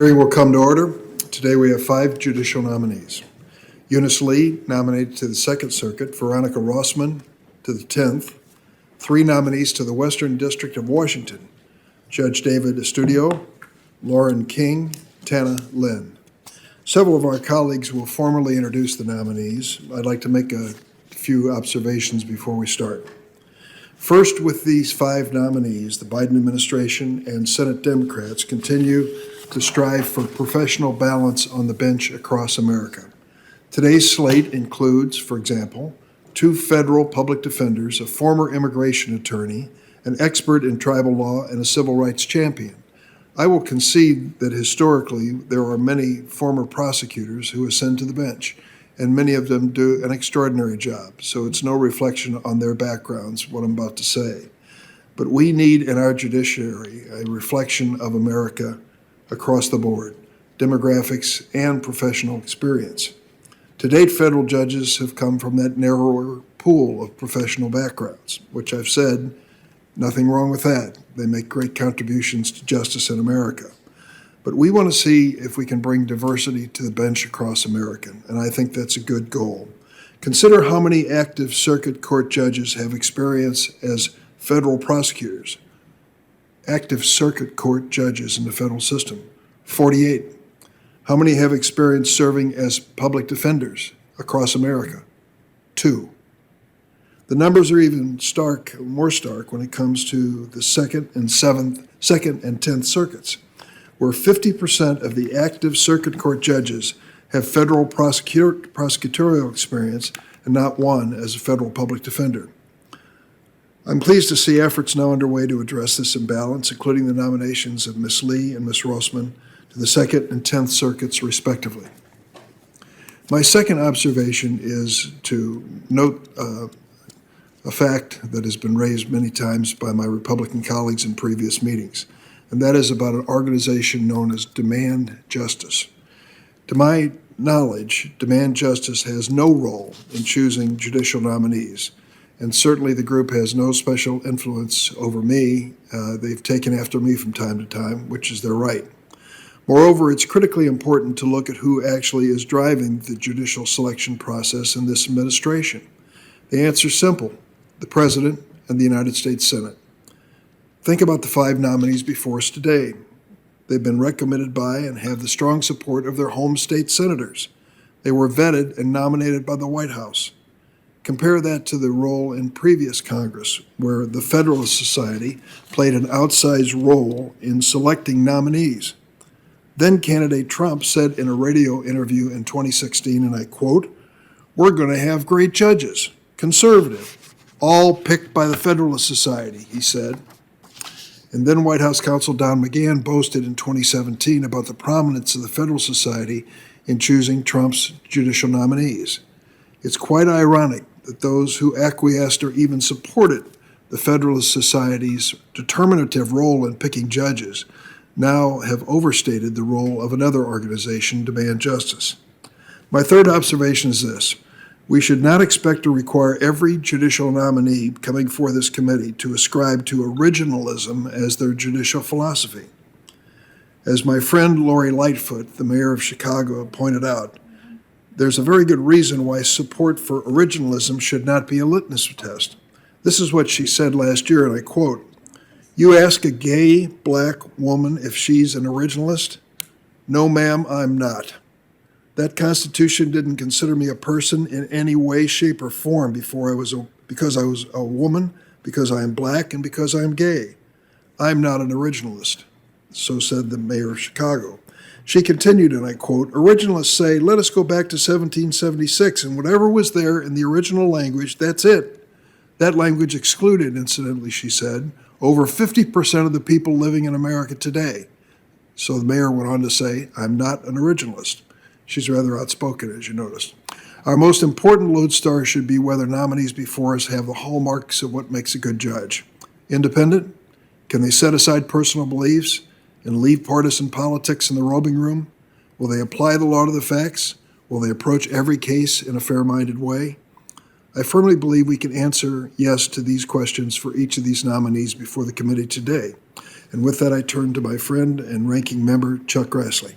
Hearing will come to order. Today we have 5 judicial nominees. Eunice Lee, nominated to the Second Circuit, Veronica Rossman to the 10th, 3 nominees to the Western District of Washington, Judge David Estudio, Lauren King, Tana Lynn. Several of our colleagues will formally introduce the nominees. I'd like to make a few observations before we start. First, with these 5 nominees, the Biden administration and Senate Democrats continue to strive for professional balance on the bench across America. Today's slate includes, for example, 2 federal public defenders, a former immigration attorney, an expert in tribal law, and a civil rights champion. I will concede that historically there are many former prosecutors who ascend to the bench, and many of them do an extraordinary job, so it's no reflection on their backgrounds, what I'm about to say. But we need in our judiciary a reflection of America across the board, demographics and professional experience. To date, federal judges have come from that narrower pool of professional backgrounds, which I've said, nothing wrong with that. They make great contributions to justice in America. But we want to see if we can bring diversity to the bench across America, and I think that's a good goal. Consider how many active circuit court judges have experience as federal prosecutors. Active circuit court judges in the federal system, 48. How many have experience serving as public defenders across America? 2. The numbers are even more stark when it comes to the second and 10th circuits, where 50% of the active circuit court judges have federal prosecutorial experience and not one as a federal public defender. I'm pleased to see efforts now underway to address this imbalance, including the nominations of Ms. Lee and Ms. Rossman to the 2nd and 10th circuits, respectively. My second observation is to note a fact that has been raised many times by my Republican colleagues in previous meetings, and that is about an organization known as Demand Justice. To my knowledge, Demand Justice has no role in choosing judicial nominees, and certainly the group has no special influence over me. They've taken after me from time to time, which is their right. Moreover, it's critically important to look at who actually is driving the judicial selection process in this administration. The answer is simple: the President and the United States Senate. Think about the 5 nominees before us today. They've been recommended by and have the strong support of their home state senators. They were vetted and nominated by the White House. Compare that to the role in previous Congress, where the Federalist Society played an outsized role in selecting nominees. Then candidate Trump said in a radio interview in 2016, and I quote, "We're going to have great judges, conservative, all picked by the Federalist Society," he said. And then White House counsel Don McGahn boasted in 2017 about the prominence of the Federalist Society in choosing Trump's judicial nominees. It's quite ironic that those who acquiesced or even supported the Federalist Society's determinative role in picking judges now have overstated the role of another organization, Demand Justice. My third observation is this: we should not expect to require every judicial nominee coming before this committee to ascribe to originalism as their judicial philosophy. As my friend Lori Lightfoot, the mayor of Chicago, pointed out, there's a very good reason why support for originalism should not be a litmus test. This is what she said last year, and I quote, "You ask a gay black woman if she's an originalist? No, ma'am, I'm not. That Constitution didn't consider me a person in any way, shape, or form because I was a woman, because I am black, and because I am gay. I'm not an originalist," so said the mayor of Chicago. She continued, and I quote, "Originalists say, let us go back to 1776, and whatever was there in the original language, that's it. That language excluded, incidentally," she said, "over 50% of the people living in America today." So the mayor went on to say, "I'm not an originalist." She's rather outspoken, as you noticed. Our most important lodestar should be whether nominees before us have the hallmarks of what makes a good judge. Independent? Can they set aside personal beliefs and leave partisan politics in the robing room? Will they apply the law to the facts? Will they approach every case in a fair-minded way? I firmly believe we can answer yes to these questions for each of these nominees before the committee today. And with that, I turn to my friend and ranking member, Chuck Grassley.